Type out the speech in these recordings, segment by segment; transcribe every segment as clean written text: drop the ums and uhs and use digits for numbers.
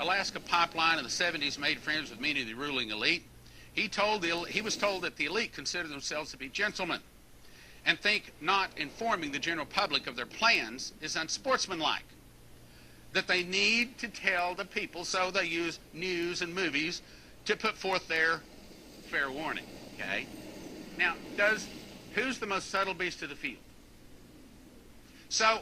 Alaska Pipeline in the 70s made friends with many of the ruling elite, he was told that the elite consider themselves to be gentlemen and think not informing the general public of their plans is unsportsmanlike, that they need to tell the people, so they use news and movies to put forth their fair warning. Okay? Now, who's the most subtle beast of the field? So,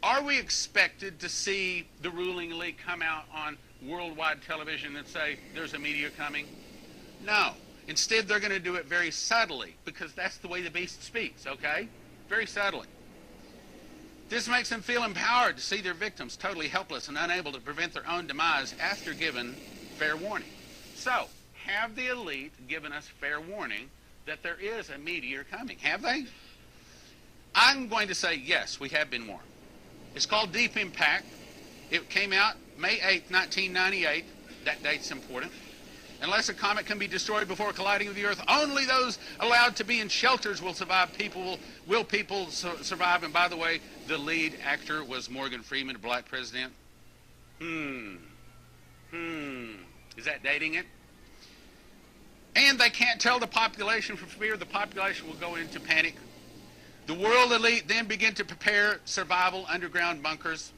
are we expected to see the ruling elite come out on worldwide television and say, there's a meteor coming? No. Instead, they're going to do it very subtly, because that's the way the beast speaks, okay? Very subtly. This makes them feel empowered to see their victims totally helpless and unable to prevent their own demise after given fair warning. So, have the elite given us fair warning that there is a meteor coming? Have they? I'm going to say yes, we have been warned. It's called Deep Impact. It came out May 8, 1998. That date's important. Unless a comet can be destroyed before colliding with the Earth, only those allowed to be in shelters will survive. Will people survive? And by the way, the lead actor was Morgan Freeman, a black president. Is that dating it? And they can't tell the population for fear the population will go into panic. The world elite then begin to prepare survival underground bunkers.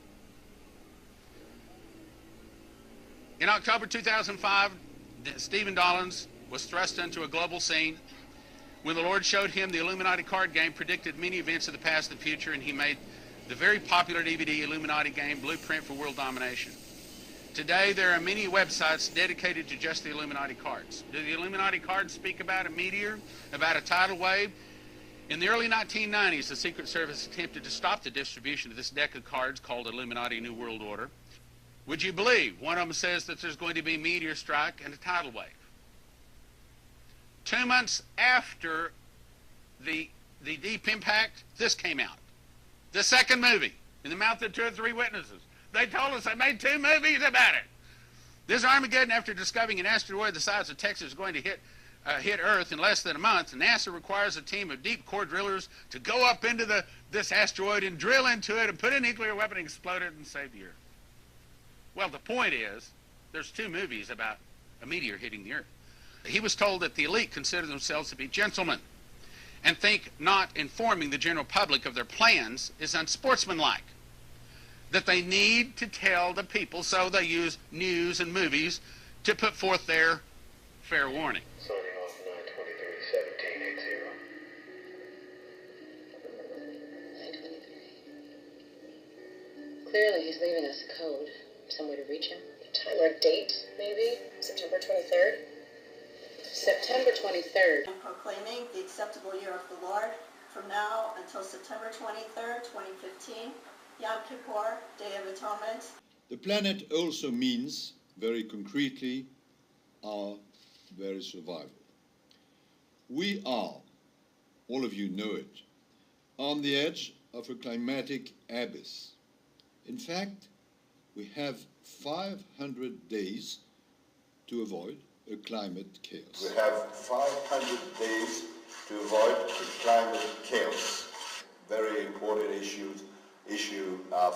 In October 2005, Stephen Dollins was thrust into a global scene when the Lord showed him the Illuminati card game, predicted many events of the past and future, and he made the very popular DVD Illuminati game Blueprint for World Domination. Today, there are many websites dedicated to just the Illuminati cards. Do the Illuminati cards speak about a meteor, about a tidal wave? In the early 1990s, the Secret Service attempted to stop the distribution of this deck of cards called Illuminati New World Order. Would you believe one of them says that there's going to be a meteor strike and a tidal wave? 2 months after the Deep Impact, this came out. The second movie, in the mouth of 2 or 3 witnesses. They told us they made 2 movies about it. This Armageddon, after discovering an asteroid the size of Texas is going to hit Earth in less than a month, NASA requires a team of deep core drillers to go up into this asteroid and drill into it and put a nuclear weapon and explode it and save the Earth. Well, the point is, there's 2 movies about a meteor hitting the Earth. He was told that the elite consider themselves to be gentlemen and think not informing the general public of their plans is unsportsmanlike, that they need to tell the people, so they use news and movies to put forth their fair warning. Signing off 9/23/1780. 9/23. Clearly he's leaving us a code. Some way to reach him. A time or a date, maybe? September 23rd? September 23rd. I'm proclaiming the acceptable year of the Lord from now until September 23rd, 2015, Yom Kippur, Day of Atonement. The planet also means, very concretely, our very survival. We are, all of you know it, on the edge of a climatic abyss. In fact, we have 500 days to avoid a climate chaos. We have 500 days to avoid the climate chaos. Very important issue of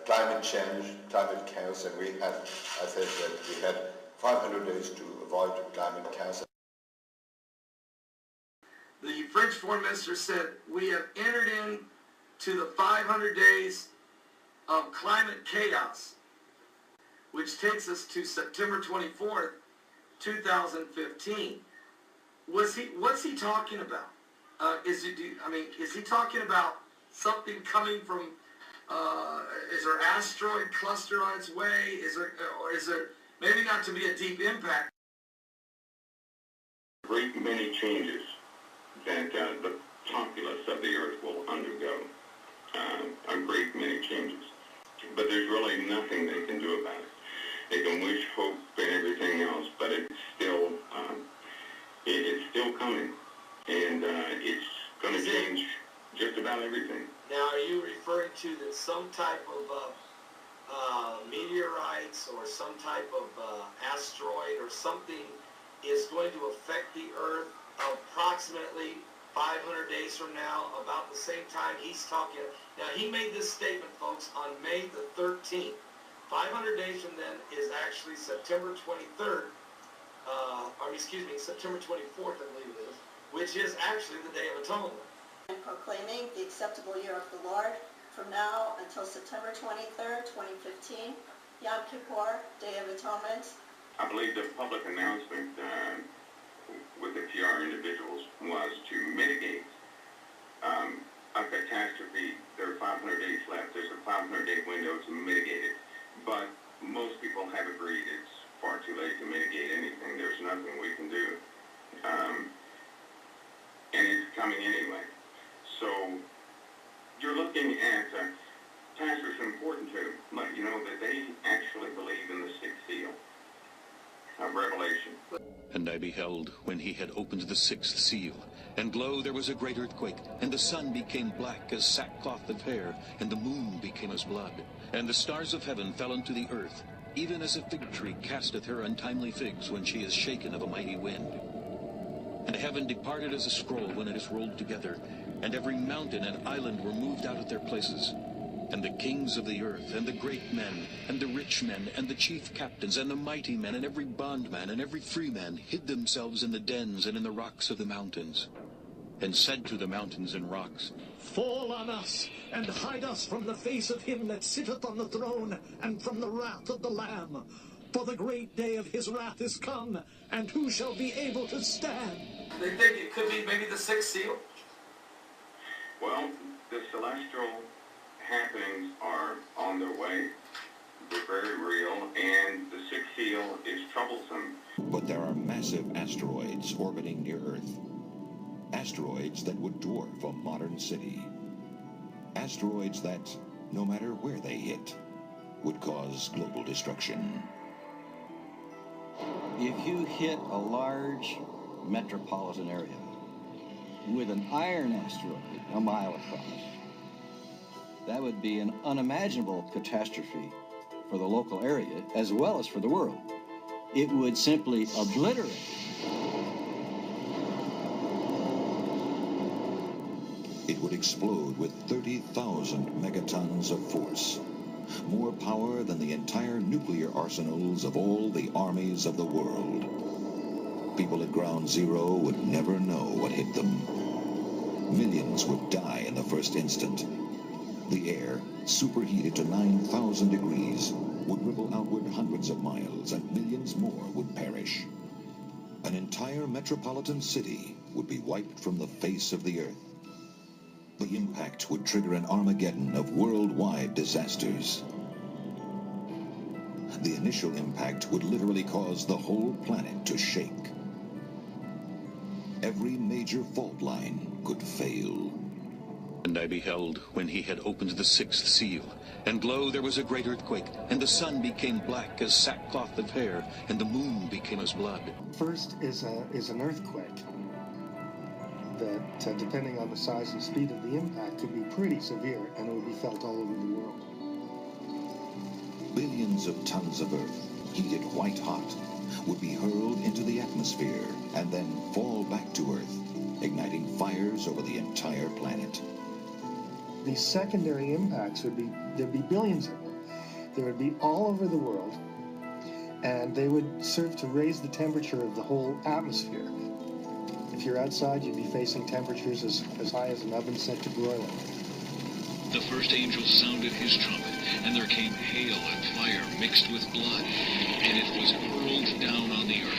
climate change, climate chaos, and I said that we had 500 days to avoid climate chaos. The French Foreign Minister said, we have entered into the 500 days of climate chaos, which takes us to September 24th, 2015. What's he talking about? Is he talking about something coming from, is there asteroid cluster on its way? Or is there, maybe not to be a deep impact? Great many changes that the populace of the Earth will undergo. A great many changes. But there's really nothing they can do about it. They can wish, hope, and everything else, but it's still coming, and it's going to change just about everything. Now, are you referring to that some type of meteorites or some type of asteroid or something is going to affect the Earth approximately 500 days from now, about the same time he's talking? Now, he made this statement, folks, on May the 13th, 500 days from then is actually September 23rd, September 24th, I believe it is, which is actually the Day of Atonement. And proclaiming the acceptable year of the Lord from now until September 23rd, 2015, Yom Kippur, Day of Atonement. I believe the public announcement with the PR individuals was to mitigate a catastrophe. There are 500 days left. There's a 500-day window to mitigate it. But most people have agreed it's far too late to mitigate anything. There's nothing we can do. And it's coming anyway. So you're looking at, pastors, important to let you know that they actually believe in the sixth seal of Revelation. And I beheld, when he had opened the sixth seal, and lo, there was a great earthquake, and the sun became black as sackcloth of hair, and the moon became as blood, and the stars of heaven fell unto the earth, even as a fig tree casteth her untimely figs when she is shaken of a mighty wind. And heaven departed as a scroll when it is rolled together, and every mountain and island were moved out of their places. And the kings of the earth, and the great men, and the rich men, and the chief captains, and the mighty men, and every bondman, and every free man, hid themselves in the dens and in the rocks of the mountains, and said to the mountains and rocks, Fall on us, and hide us from the face of him that sitteth on the throne, and from the wrath of the Lamb. For the great day of his wrath is come, and who shall be able to stand? They think it could be maybe the sixth seal? Well, the celestial happenings are on their way. They're very real, and the sixth seal is troublesome. But there are massive asteroids orbiting near Earth. Asteroids that would dwarf a modern city. Asteroids that, no matter where they hit, would cause global destruction. If you hit a large metropolitan area with an iron asteroid a mile across, that would be an unimaginable catastrophe for the local area as well as for the world. It would simply obliterate. It would explode with 30,000 megatons of force, more power than the entire nuclear arsenals of all the armies of the world. People at ground zero would never know what hit them. Millions would die in the first instant. The air, superheated to 9,000 degrees, would ripple outward hundreds of miles, and millions more would perish. An entire metropolitan city would be wiped from the face of the earth. The impact would trigger an Armageddon of worldwide disasters. The initial impact would literally cause the whole planet to shake. Every major fault line could fail. And I beheld, when he had opened the sixth seal, and lo, there was a great earthquake, and the sun became black as sackcloth of hair, and the moon became as blood. First is an earthquake that, depending on the size and speed of the impact, could be pretty severe, and it would be felt all over the world. Billions of tons of earth, heated white hot, would be hurled into the atmosphere and then fall back to Earth, igniting fires over the entire planet. These secondary impacts there'd be billions of them. They would be all over the world, and they would serve to raise the temperature of the whole atmosphere. If you're outside, you'd be facing temperatures as high as an oven set to broiling. The first angel sounded his trumpet, and there came hail and fire mixed with blood, and it was hurled down on the earth.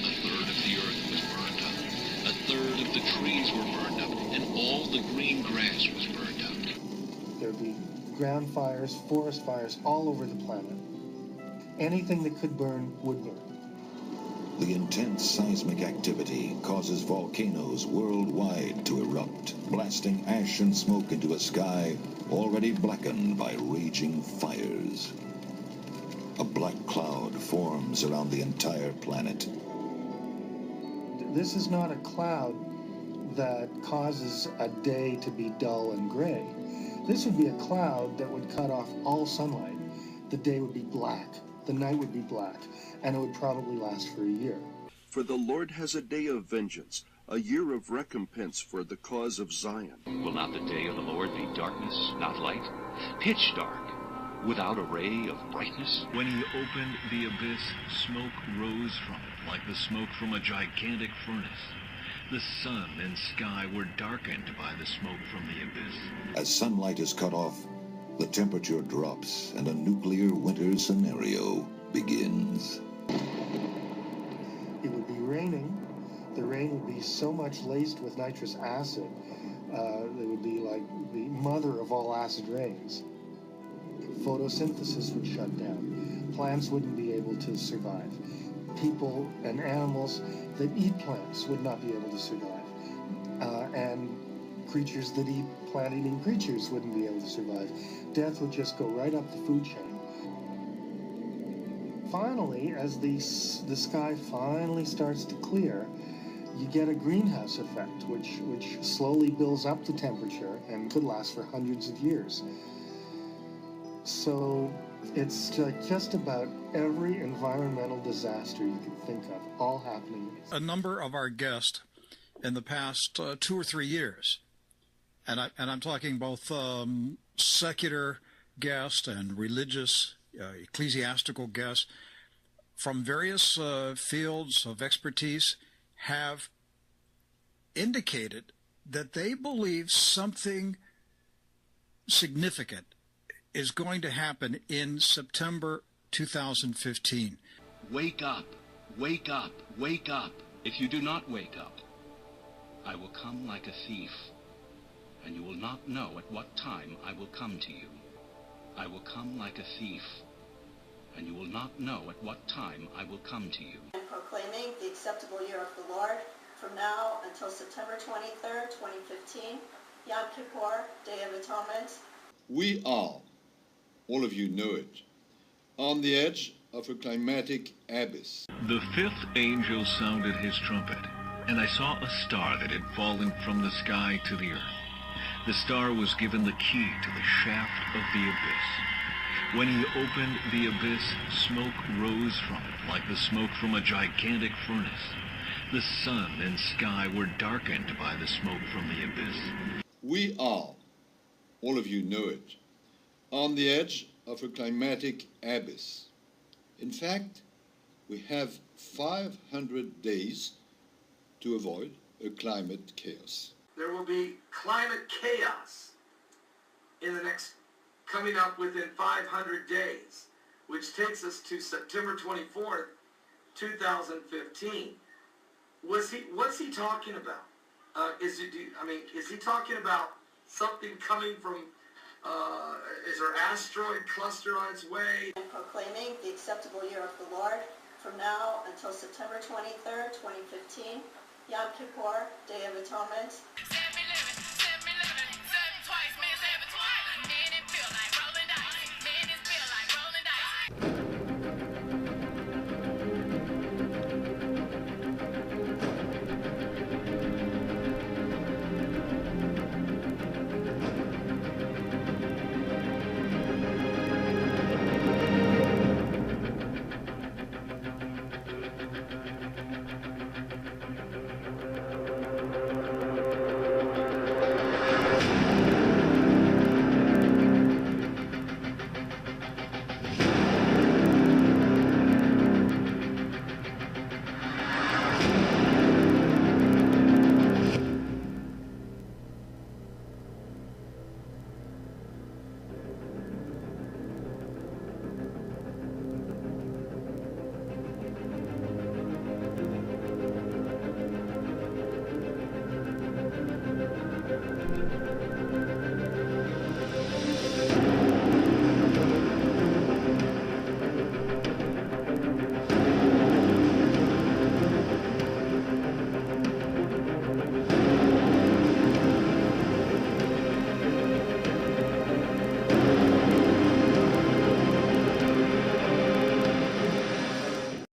A third of the earth was burned up, a third of the trees were burned up, and all the green grass was burned up. There'd be ground fires, forest fires all over the planet. Anything that could burn would burn. The intense seismic activity causes volcanoes worldwide to erupt, blasting ash and smoke into a sky already blackened by raging fires. A black cloud forms around the entire planet. This is not a cloud that causes a day to be dull and gray. This would be a cloud that would cut off all sunlight. The day would be black, the night would be black, and it would probably last for a year. For the Lord has a day of vengeance, a year of recompense for the cause of Zion. Will not the day of the Lord be darkness, not light? Pitch dark, without a ray of brightness? When he opened the abyss, smoke rose from it like the smoke from a gigantic furnace. The sun and sky were darkened by the smoke from the abyss. As sunlight is cut off, the temperature drops and a nuclear winter scenario begins. It would be raining. The rain would be so much laced with nitrous acid, it would be like the mother of all acid rains. Photosynthesis would shut down. Plants wouldn't be able to survive. People and animals that eat plants would not be able to survive. And creatures that eat plant-eating creatures wouldn't be able to survive. Death would just go right up the food chain. Finally, as the sky finally starts to clear, you get a greenhouse effect, which slowly builds up the temperature and could last for hundreds of years. So it's like just about every environmental disaster you can think of, all happening. A number of our guests in the past 2 or 3 years, and I'm talking both secular guests and religious, ecclesiastical guests from various fields of expertise, have indicated that they believe something significant is going to happen in September 2015. Wake up, wake up, wake up. If you do not wake up, I will come like a thief, and you will not know at what time I will come to you. I will come like a thief, and you will not know at what time I will come to you. And proclaiming the acceptable year of the Lord from now until September 23rd, 2015, Yom Kippur, Day of Atonement. We are, all of you know it, on the edge of a climatic abyss. The fifth angel sounded his trumpet, and I saw a star that had fallen from the sky to the earth. The star was given the key to the shaft of the abyss. When he opened the abyss, smoke rose from it like the smoke from a gigantic furnace. The sun and sky were darkened by the smoke from the abyss. We are, all of you know it, on the edge of a climatic abyss. In fact, we have 500 days to avoid a climate chaos. There will be climate chaos coming up within 500 days, which takes us to September 24th, 2015. What's he talking about? Is he talking about something coming from, is there asteroid cluster on its way? And proclaiming the acceptable year of the Lord from now until September 23rd, 2015, Yom Kippur, Day of Atonement.